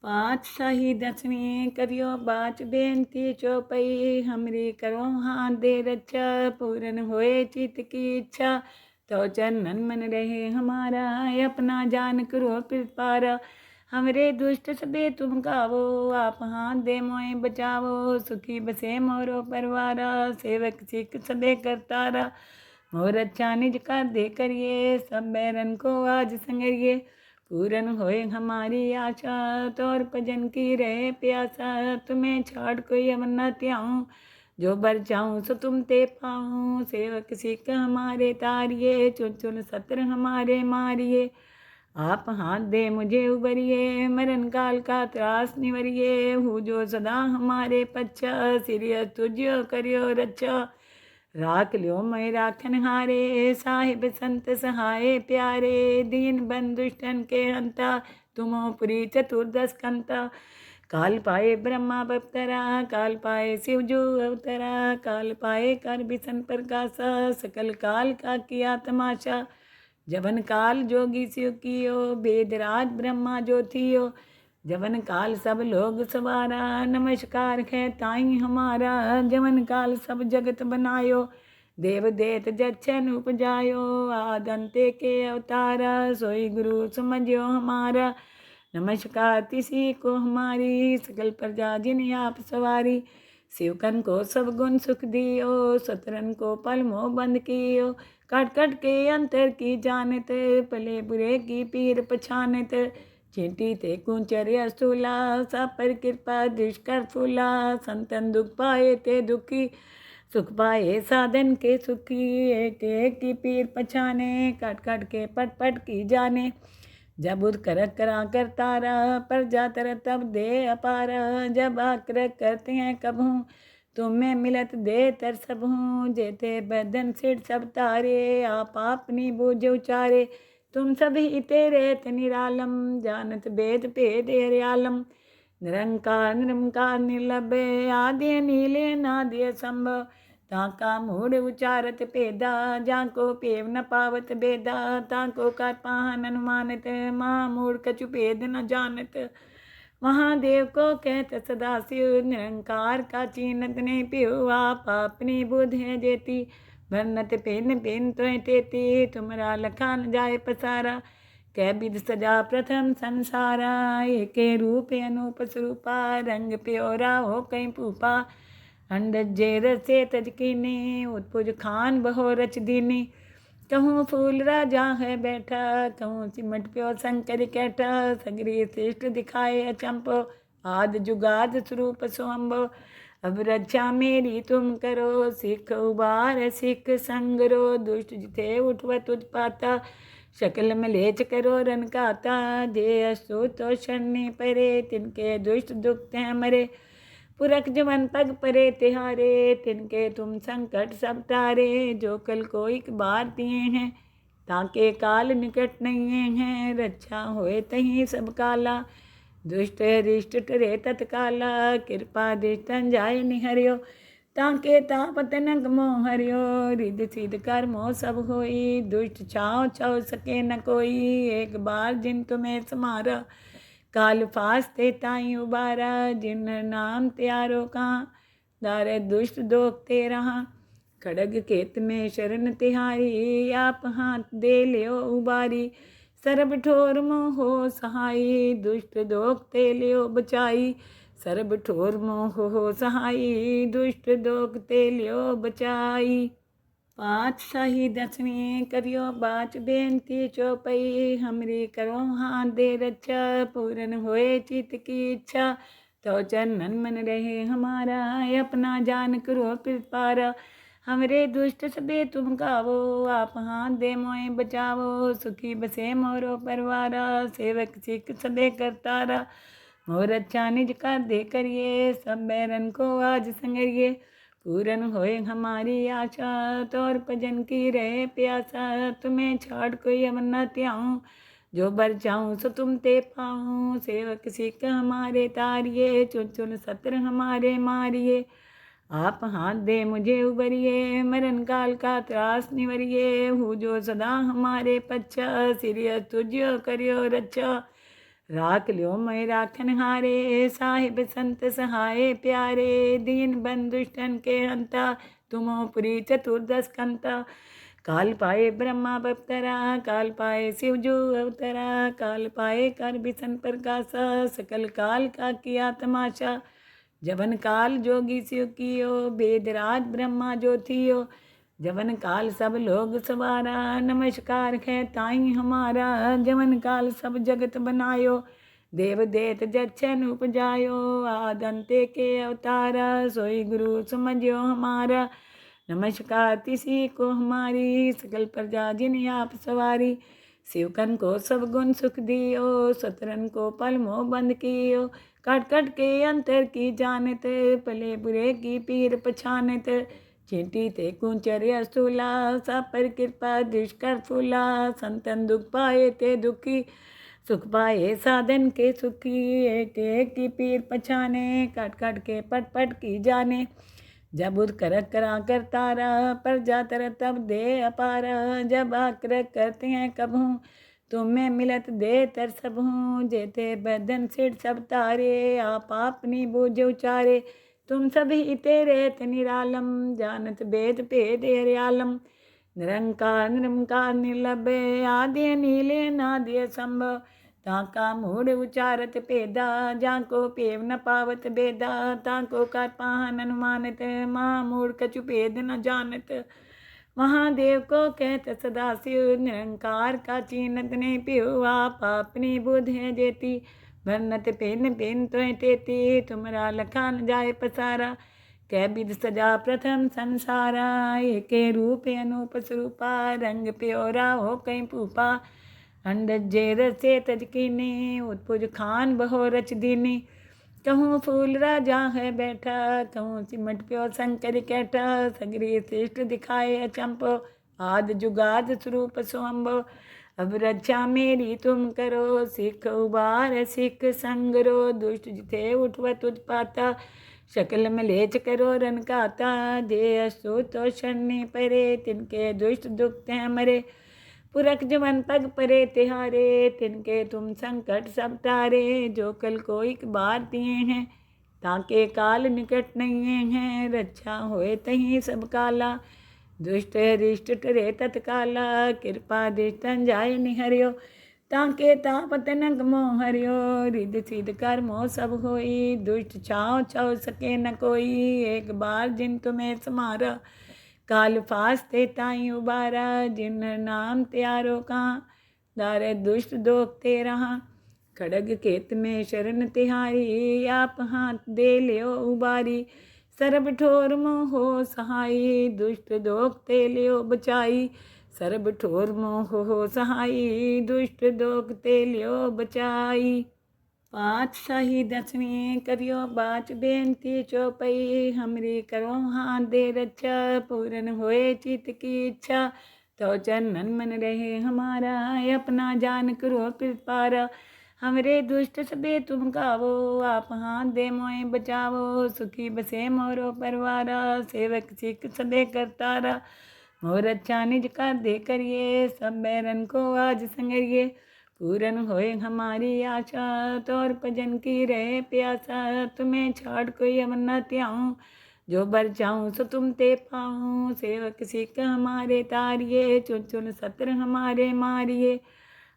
पातशाही दसवीं करियो बाच बेनती चौपई हमरी करो हाथ दे रक्षा पूरन होए चित की इच्छा तो चरणन मन रहे हमारा अपना जान करो पारा हमरे दुष्ट सबे तुम गावो आप हाथ दे मोए बचावो सुखी बसे मोरो परवारा सेवक सिख सबे करतारा मोर अच्छा निज का दे करिए सब बैरन को आज संगरिए पूरन होए हमारी आशा तोर भजन की रहे प्यासा तुम्हें छाड़ कोई अब न त्याऊं जो बर जाऊं सो तुम ते पाऊं सेवक सिख हमारे तारिये चुन चुन सत्र हमारे मारिये आप हाथ दे मुझे उबरिए मरण काल का त्रास निवरिए हूँ जो सदा हमारे पच्छा सिरिय तुझो करियो रक्षा राख लियो मैं राखन हारे साहिब संत सहाय प्यारे दीन बंधुष्टन के हंता तुमो पुरी चतुर्दश कंता काल पाए ब्रह्मा बप्तरा काल पाए शिव जो अवतरा काल पाए कर बिसन प्रकाशा सकल काल का किया तमाशा जबन काल जोगी शिव कियो वेदराज ब्रह्मा जो थियो जवन काल सब लोग सवारा नमस्कार है ताई हमारा जवन काल सब जगत बनायो देव देत जच्छन उपजायो आदंते के अवतारा सोई गुरु समझो हमारा नमस्कार तिसी को हमारी सकल प्रजा जिन आप सवारी शिवकन को सब गुण सुख दियो सतरन को पल मोह बंद कियो कट कट के अंतर की जानत पले बुरे की पीर पछानत चींटी ते कुंचर्य स्थूला सा पर कृपा दुष्कर फूला संतन दुख पाए ते दुखी सुख पाए साधन के सुखी एक एक की पीर पछाने कट कट के पट पट की जाने जब उद कर करा कर तारा पर जातर तब दे अपारा जब आकर करते हैं कबहूँ तुम्हें मिलत दे तर सब हूँ जेते बदन सिर सब तारे आप अपनी बूझ उचारे तुम सभी तेरे निरालम जानत भेद भेद हरियालम निरंकार निरंकार निर्लभ आदि नीले नादि संभव ताका मूढ़ उचारत पेदा जाको पेव न पावत बेदा ताको कर पाहन अनुमानित माँ मूढ़ कछु भेद न जानत महादेव को कहत सदाशिव निरंकार का चीनत ने पियो आप अपनी बुध है जेती भरनत पेन पेन तो तेती तुमरा लखा न जाए पसारा कै विध सजा प्रथम संसारा एक रूप अनूप स्वरूपा रंग प्योरा हो कहीं पूपा अंडज जे रसे तज कीनी उत्पुज खान बहो रच दीनी कहूँ फूल राजा है बैठा कहूँ सिमट प्यो शंकर कैठा सगरी श्रेष्ठ दिखाए अचंपो आद जुगाद स्वरूप सोम्बो अब रक्षा मेरी तुम करो सिख उबार सिख संगरो दुष्ट जिथे उठवा तुझ पाता शकल में लेच करो रन काता जे असु तो शनि परे तिनके दुष्ट दुखते हैं मरे पुरख जवन पग परे तिहारे तिनके तुम संकट सब तारे जो कल को एक बार दिए हैं ताके काल निकट नहीं हैं रक्षा होए तहीं सब काला दुष्ट रिष्ट टरे तत्काला कृपा दृष्टन जाय निहरियो ताके तापत न मोह हरियो रिद सिद्ध कर मोह सब होई दुष्ट छाओ छाओ सके न कोई एक बार जिन तुम्हें समारा काल फास्ते ताई उबारा जिन नाम त्यारो कहाँ दारे दुष्ट दोखते रहा खड़ग केत में शरण तिहारी आप हाथ दे लियो उबारी सरब ठोर मोह सहाई दुष्ट दोखते लियो बचाई सरब ठोर मोह सहाई दुष्ट दोखते लियो बचाई पातशाही दसवीं करियो बाच बेनती चौपई हमरी करो हाथ दे रक्षा पूरन होए चित की इच्छा तो चरणन मन रहे हमारा अपना जान करो पारा हमरे दुष्ट सबे तुम गावो आप हाथ दे मोए बचावो सुखी बसे मोरो परवारा सेवक सिख सबे करतारा मोर अच्छा निज का दे करिए सब बैरन को आज संगरिए पूरन होए हमारी आशा तोर भजन की रहे प्यासा तुम्हें छाड़ कोई अब न त्याऊं जो बर जाऊं सो तुम ते पाऊं सेवक सिख हमारे तारिये चुन चुन सत्र हमारे मारिये आप हाथ दे मुझे उबरिए मरण काल का त्रास निवरिए हूँ जो सदा हमारे पच्छा सिरिय तुझो करियो रक्षा राख लियो मैं राखन हारे, साहिब संत सहाय प्यारे, दीन बंधुष्टन के हंता, तुमो पुरी चतुर्दश कंता। काल पाए ब्रह्मा बप्तरा, काल पाए शिवजू अवतरा, काल पाए कर बिसन प्रकाशा, सकल काल का किया तमाशा। जवन काल जोगी शिव कियो, वेदराज ब्रह्मा ज्योतियो, जवन काल सब लोग सवारा, नमस्कार है ताई हमारा। जवन काल सब जगत बनायो, देव देत जच्छन उपजायो, आदंते के अवतारा, सोई गुरु समझो हमारा। नमस्कार तिसी को हमारी, सकल प्रजा जिन आप सवारी। शिवकन को सब गुण सुख दियो, सतरन को पल मोह बंद कियो, कट कट के अंतर की जानत, पले बुरे की पीर पछानत। चींटी ते कुंचर असूला, सा पर कृपा दुष्कर फूला, संतन दुख पाए ते दुखी, सुख पाए साधन के सुखी। एक एक की पीर पछाने, कट कट के पट पट की जाने। जब उद कर करा करतारा, पर जा तर तब दे अपारा, जब आकर करते हैं कबहूँ, तुम्हें मिलत दे तर सब हूँ। जेते बदन सिर सब तारे, आप अपनी बूझ उचारे, तुम सभी तेरे निरालम, जानत भेद भेद हरियालम। निरंकार निरंकार निर्लभ, आदि नीले नादि संभव, ताका मूढ़ उचारत पेदा, जाको पेव न पावत बेदा, ताको कर पाहन अनुमानित, महा मूढ़ कछु भेद न जानत। महादेव को कहत सदाशिव, निरंकार का चीनत ने पियो, आप अपनी बुध है जेती, भरनत पेन पेन तो तेती, तुमरा लखा न जाए पसारा। कै विध सजा प्रथम संसारा, एक रूप अनूप स्वरूपा, रंग प्योरा हो कहीं पूपा। अंडज जे रसे तज कीनी, उत्पुज खान बहो रच दीनी। कहूँ फूल राजा है बैठा, कहूँ सिमट प्यो शंकर कैठा, सगरी श्रेष्ठ दिखाए अचंपो, आद जुगाद स्वरूप स्वंभो। अब रक्षा मेरी तुम करो, सिख उबार सिख संगरो, दुष्ट जिथे उठवत उत्पाता, शकल मलेच करो रन काता। जे असु तो शरणी परे, तिनके दुष्ट दुख हैं मरे। पुरख जवन पग परे तिहारे, तिनके तुम संकट सब तारे। जो कल को एक बार दिए हैं, ताके काल निकट नहीं हैं, रक्षा होए तहीं सब काला। दुष्ट रिष्ट टरे तत्काला, कृपा दृष्टन जाय निहरियो, ताके तापत न गमो हरियो। रिद सिद्ध कर्मो सब होई, दुष्ट छाओ छाओ सके न कोई। एक बार जिन तुम्हें समारा, काल फास्ते ताई उबारा। जिन नाम त्यारो कहाँ, दारे दुष्ट दोख ते रहा। खड़ग केत में शरण तिहारी, आप हाथ दे लियो उबारी। सरब ठोर मोह सहाई, दुष्ट दोख ते लियो बचाई। सरब ठोर मोह सहाई, दुष्ट दोख ते लियो बचाई। पातशाही दसवीं करियो बाच बेनती चौपई, हमरी करो हाथ दे रक्षा, पूरन होए चित की इच्छा। तो चरणन मन रहे हमारा, अपना जान करो कृपारा। हमरे दुष्ट सबे तुम गावो, आप हाथ दे मोए बचावो। सुखी बसे मोरो परवारा, सेवक सिख सबे करतारा। मोर अच्छा निज का दे करिए, सब बैरन को आज संगरिए। पूरन होए हमारी आशा, तोर भजन की रहे प्यासा। तुम्हें छाड़ कोई अब न त्याऊँ, जो बर जाऊँ सो तुम ते पाऊँ। सेवक सिख हमारे तारिये, चुन चुन सत्र हमारे मारिए।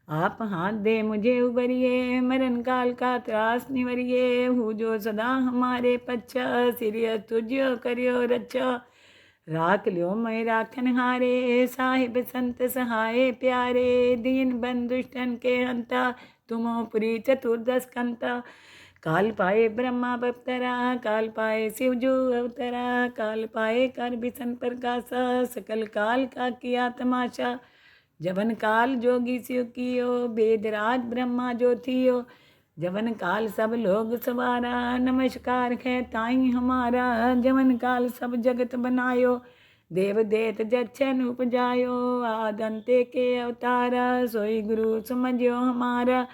आप हाथ दे मुझे उबरिए, मरण काल का त्रास निवरिए। हूँ जो सदा हमारे पच्छा, सिरिय तुझ्यो करियो रक्षा। राख लियो मैं राखन हारे, साहिब संत सहाय प्यारे। दीन बंधुष्टन के हंता, तुमो पुरी चतुर्दश कंता। काल पाए ब्रह्मा बप्तरा, काल पाए शिवजू अवतरा, काल पाए कर बिसन प्रकाशा, सकल काल का किया तमाशा। जवन काल जोगी शिव कियो, वेदराज ब्रह्मा ज्योतियो, जवन काल सब लोग सवारा। नमस्कार है ताई हमारा, जवन काल सब जगत बनायो। देव देत जच्छन उपजायो, आदंते के अवतारा। सोई गुरु समझो हमारा,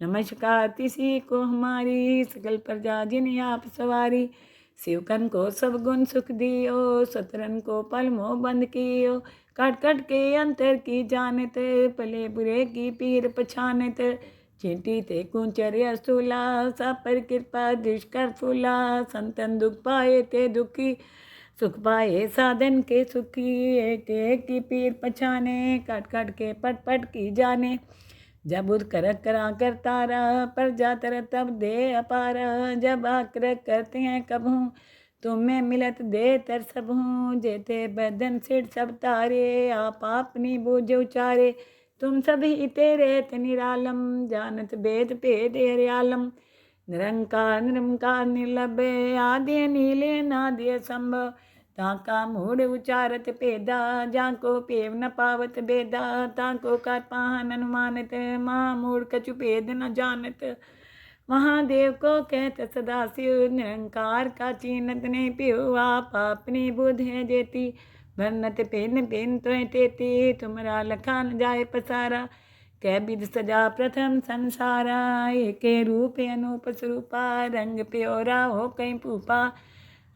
नमस्कार तिसी को हमारी। सकल प्रजा जिन आप सवारी। शिवकन को सब गुण सुख दियो, सतरन को पल मोह बंद कियो। कट कट के अंतर की जानत, पले बुरे की पीर पछानत। चींटी ते कुंचर्य स्थूला सा पर कृपा दुष्कर फूला संतन दुख पाए ते दुखी सुख पाए साधन के सुखी एक एक की पीर पछाने काट काट के पट पट की जाने जब उद कर करा कर तारा पर जातर तब दे अपार जब आकर करते हैं कब हूँ तुम्हें मिलत दे तर सब हूँ जेते बदन सिर सब तारे आप अपनी बूझ उचारे तुम सभी तेरे निरालम जानत भेद भेद हरियालम निरंकार निरंकार निर्लभे आदि नीले नादि संभव ताका मूढ़ उचारत पेदा जाको पेव न पावत बेदा ताको कर पाहन अनुमानित माँ मूढ़ कछु भेद न जानत महादेव को कहत सदाशिव निरंकार का चीनत ने पियो आप अपनी बुध है जेती भरनत पेन पेन तो तेती तुमरा लखा न जाए पसारा कै विध सजा प्रथम संसारा एक रूप अनूप स्वरूपा रंग प्योरा हो कहीं पूपा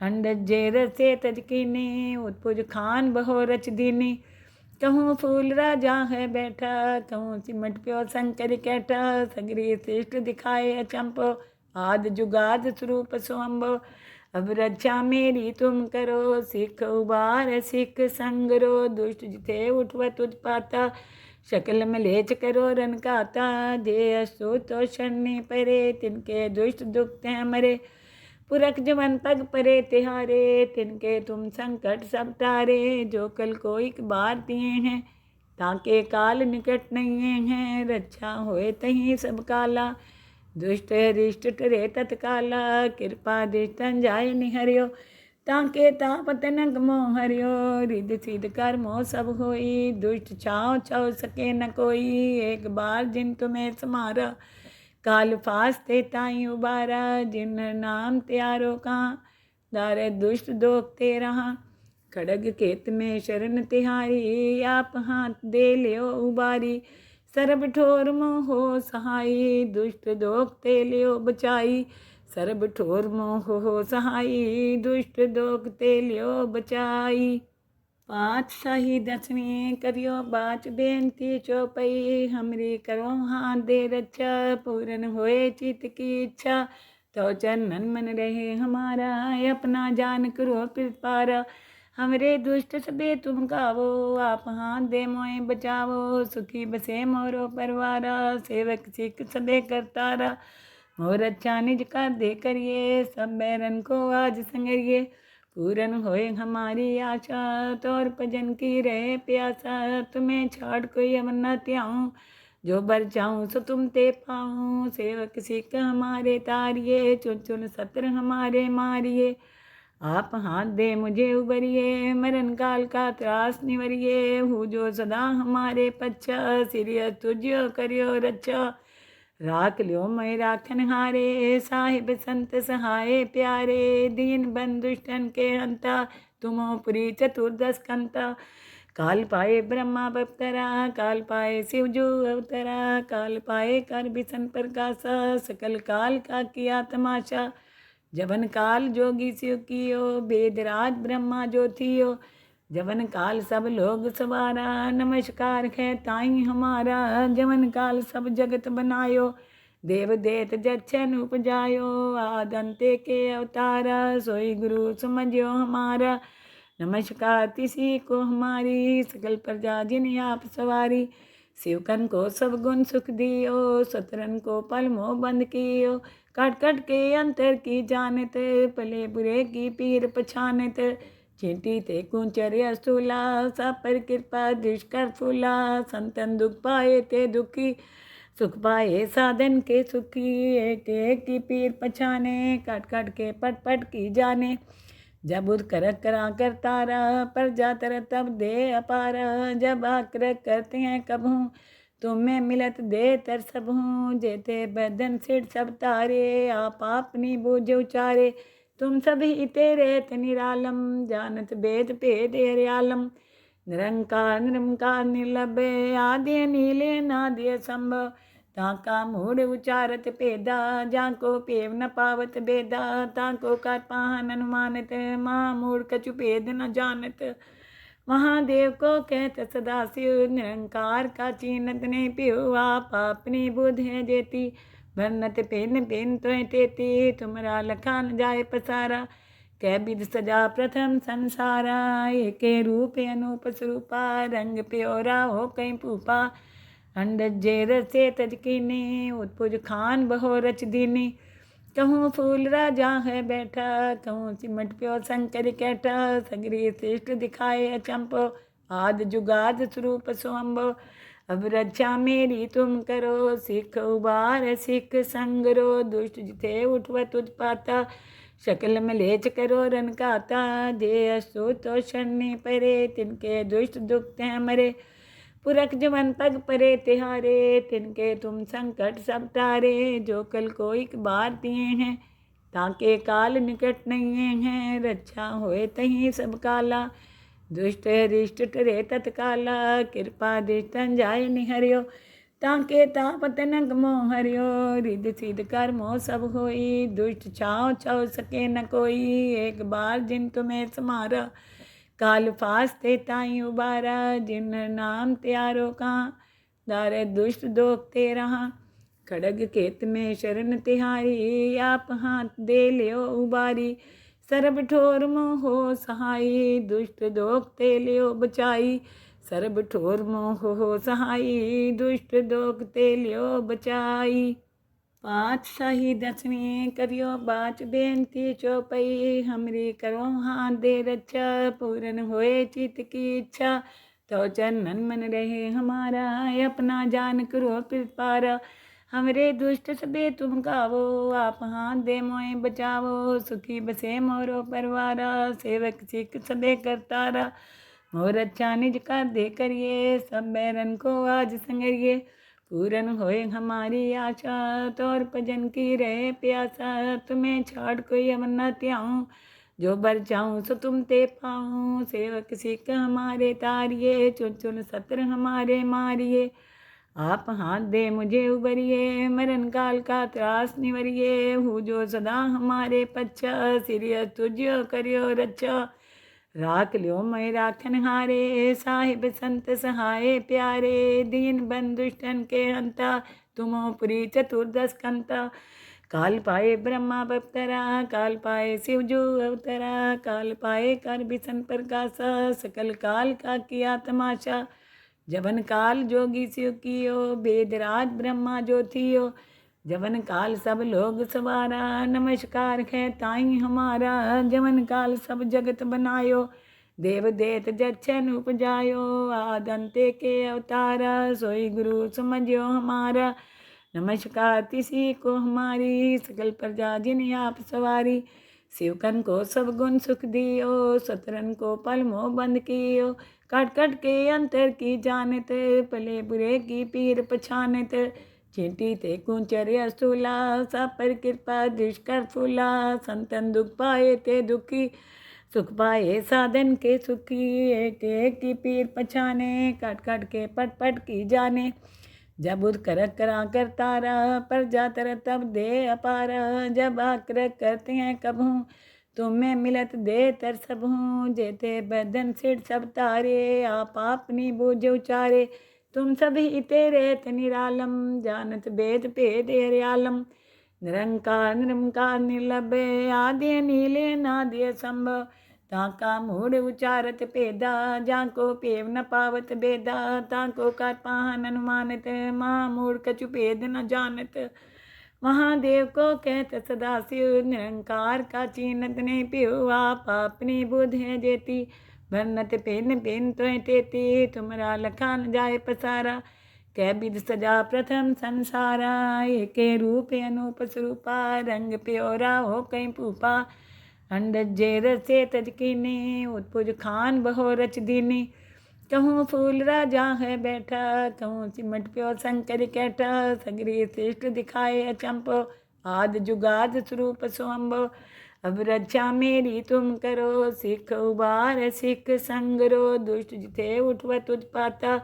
अंडज जे रसे तजकीनी उत्पुज खान बहो रच दीनी कहूँ फूल राजा है बैठा कहूँ सिमट प्यो शंकर कैठा सगरी श्रेष्ठ दिखाए अचंपो आद जुगाद स्वरूप स्वंभो अब रक्षा मेरी तुम करो सिख उबार सिख संगरो दुष्ट जिथे उठवा तुझ पाता शकल में लेच करो रन काता जे असो तो शनि परे तिनके दुष्ट दुखते हैं मरे पुरख जवन पग परे तिहारे तिनके तुम संकट सब तारे जो कल को एक बार दिए हैं ताके काल निकट नहीं हैं रक्षा होए तहीं सब काला दुष्ट रिष्ट टरे तत्काला कृपा दृष्टन जाय निहरियो ताके तापत न मोह हरियो रिद सिद्ध कर्मो सब होई दुष्ट छाओ छाओ सके न कोई एक बार जिन तुम्हें समारा काल फास्ते ताई उबारा जिन नाम त्यारो कहाँ दारे दुष्ट दोखते रहा खड़ग केत में शरण तिहारी आप हाथ दे लियो उबारी सरब ठोर मोह सहाई दुष्ट दोखते लियो बचाई सरब ठोर मोह सहाई दुष्ट दोखते लियो बचाई पातशाही दसवीं करियो बाच बेनती चौपई हमरी करो हाथ दे रक्षा पूर्ण होए चित की इच्छा तो चरणन मन रहे हमारा अपना जान करो पारा हमरे दुष्ट सबे तुम गावो आप हाथ दे मोए बचावो सुखी बसे मोरो परवारा सेवक सिख सबे करतारा मोर अच्छा निज का दे करिए सब बैरन को आज संगरिए पूरन होए हमारी आशा तोर भजन की रहे प्यासा तुम्हें छाड़ कोई अमर न त्याऊँ जो बर चाहूँ सो तुम ते पाऊँ सेवक सिख हमारे तारिये चुन चुन सत्र हमारे मारिए आप हाथ दे मुझे उबरिए मरण काल का त्रास निवरिए हूँ जो सदा हमारे पच्छा सिरिय तुझो करियो रक्षा राख लियो मैं राखन हारे साहिब संत सहाय प्यारे दीन बंधुष्टन के हंता तुमो पुरी चतुर्दश कंता काल पाए ब्रह्मा बप्तरा काल पाए शिवजू अवतरा काल पाए कर बिसन प्रकाशा सकल काल का किया तमाशा जवन काल जोगी शिव कियो वेदराज ब्रह्मा ज्योतियो जवन काल सब लोग सवारा नमस्कार है ताई हमारा जवन काल सब जगत बनायो देव देत जच्छन उपजायो आदंते के अवतारा सोई गुरु समझो हमारा नमस्कार तिसी को हमारी सकल प्रजा जिन आप सवारी शिवकन को सब गुण सुख दियो सतरन को पल मोह बंद कियो कट कट के अंतर की जानत पले बुरे की पीर पछानत चींटी ते कुंचर्य स्थूला सा पर कृपा दुष्कर फूला संतन दुख पाए ते दुखी सुख पाए साधन के सुखी एक एक की पीर पछाने काट काट के पट पट की जाने जब उद कर करा कर तारा पर जातर तब दे अपारा जब आकर करते हैं कब हूँ तुम्हें मिलत दे तर सब हूँ जेते बदन सिर सब तारे आप अपनी बूझ उचारे तुम सभी तेरे निरालम जानत भेद भेद हरियालम निरंकार निरंकार निर्लभे आदि नीले नादि संभव ताका मूढ़ उचारत पेदा जाको पेव न पावत बेदा ताको कर पाहन अनुमानित माँ मूढ़ कछु भेद न जानत महादेव को कहत सदाशिव निरंकार का चीनत ने पियो आप अपनी बुध है जेती भरनत पेन पेन तो तेती तुमरा लखा न जाए पसारा कै विध सजा प्रथम संसारा एक रूप अनूप स्वरूपा रंग प्योरा हो कहीं पूपा अंडज जे रसे तजकीनी उत्पुज खान बहो रच दीनी कहूँ फूल राजा है बैठा कहूँ सिमट प्यो शंकर कैठा सगरी श्रेष्ठ दिखाए अचंपो आद जुगाद स्वरूप स्वम्भो अब रक्षा मेरी तुम करो सिख उबार सिख संगरो दुष्ट जिथे उठवत उत्पाता शकल मलेच करो रन काता जे असु तो शनि परे तिनके दुष्ट दुखते हैं मरे पुरख जवन पग परे तिहारे तिनके तुम संकट सब तारे जो कल को एक बार दिए हैं ताके काल निकट नहीं हैं रक्षा होए तहीं सब काला दुष्ट रिष्ट टरे तत्काला कृपा दृष्टन जाय निहरियो ताके तापत न गमो हरियो रिद सिद्ध कर्मो सब होई दुष्ट छाओ छाओ सके न कोई एक बार जिन तुम्हें समारा काल फास्ते ताई उबारा जिन नाम त्यारो कहाँ दारे दुष्ट दोखते रहा खड़ग केत में शरण तिहारी आप हाथ दे लियो उबारी सरब ठोर मोह सहाई दुष्ट दोखते लियो बचाई सरब ठोर मोह सहाई दुष्ट दोखते लियो बचाई पातशाही दसवीं करियो बाच बेनती चौपई हमरी करो हाथ दे रक्षा पूरन होए चित की इच्छा तो चरणन मन रहे हमारा अपना जान करो पारा हमरे दुष्ट सबे तुम गावो आप हाथ दे मोए बचावो सुखी बसे मोरो परवारा सेवक सिख सबे करतारा मोर अच्छा निज का दे करिए सब बैरन को आज संगरिए पूरन होए हमारी आशा तोर भजन की रहे प्यासा तुम्हें छाड़ कोई अब न त्याऊँ जो बर जाऊँ सो तुम ते पाऊँ सेवक सिख हमारे तारिये चुन चुन सत्र हमारे मारिए आप हाथ दे मुझे उबरिए मरण काल का त्रास निवरिए हूँ जो सदा हमारे पच्छा सिरिय तुझो करियो रक्षा राख लियो मैं राखन हारे साहिब संत सहाय प्यारे दीन बंधुष्टन के हंता तुमो पुरी चतुर्दश कंता काल पाए ब्रह्मा बप्तरा काल पाए शिवजू अवतरा काल पाए कर बिसन प्रकाशा सकल काल का किया तमाशा जबन काल जोगी शिव कियो वेदराज ब्रह्मा जो थियो जवन काल सब लोग सवारा नमस्कार है ताई हमारा जवन काल सब जगत बनायो देव देत जच्छन उपजायो आदंते के अवतारा सोई गुरु समझो हमारा नमस्कार तिसी को हमारी सकल प्रजा जिन आप सवारी शिवकन को सब गुण सुख दियो सतरन को पल मोह बंद कियो कट कट के अंतर की जानत पले बुरे की पीर पछानत चींटी ते कुंचर्य स्थूला सा पर कृपा दुष्कर फूला संतन दुख पाए ते दुखी सुख पाए साधन के सुखी एक एक की पीर पछाने कट कट के पट पट की जाने जब उद कर करा कर तारा पर जातर तब दे अपारा जब आकर करते हैं कबहू तुम्हें मिलत दे तर सब हूँ जेते बदन सिर सब तारे आप अपनी बूझ उचारे तुम सभी तेरे निरालम जानत भेद भेद हरियालम निरंकार निरंकार निर्लभ आदि नीले नादि संभव ताका मूढ़ उचारत पेदा जाको पेव न पावत बेदा ताको कर पाहन अनुमानित माँ मूढ़ कछु भेद न जानत महादेव को कहत सदाशिव निरंकार का चीनत ने पियो आप अपनी बुध है जेती भरनत पेन पेन तो तेती तुमरा लखा न जाए पसारा कै विध सजा प्रथम संसारा एक रूप अनूप स्वरूपा रंग प्योरा हो कहीं पूपा अंडज जे रसे तजकीनी उत्पुज खान बहो रच दीनी कहूँ फूल राजा है बैठा कहूँ सिमट प्यो शंकर कैठा सगरी श्रेष्ठ दिखाए अचंपो आद जुगाद स्वरूप स्वम्भो अब रक्षा मेरी तुम करो सिख उबार सिख संगरो दुष्ट जिथे उठवत उत्पाता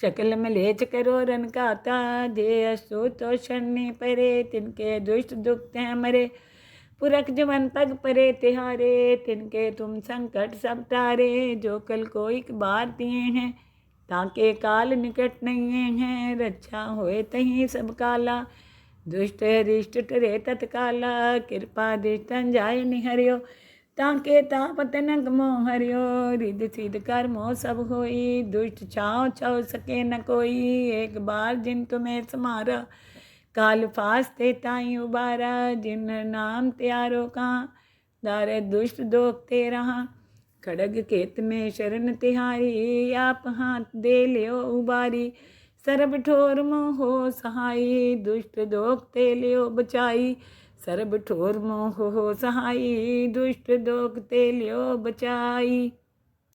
शकल मलेच करो रन काता जे असु तो शनि परे तिनके दुष्ट दुखते हैं मरे पुरख जवन पग परे तिहारे, तिनके तुम संकट सब टारे। जो कल को एक बार दिए हैं, ताके काल निकट नहीं है। रक्षा होए तहीं सब काला, दुष्ट रिष्ट टरे तत्काला। कृपा दृष्टन जाय निहरियो, ताके तापत न मोह हरियो। रिद सिद्ध कर मोह सब होई, दुष्ट छाओ छाओ सके न कोई। एक बार जिन तुम्हें समारा, काल फास्ते ताई उबारा। जिन नाम त्यारो कहाँ, दारे दुष्ट दोखते रहा। खड़ग केत में शरण तिहारी, आप हाथ दे लियो उबारी। सरब ठोर मोह हो सहाई, दुष्ट दोखते लियो बचाई। सरब ठोर मोह हो सहाई, दुष्ट दोखते लियो बचाई।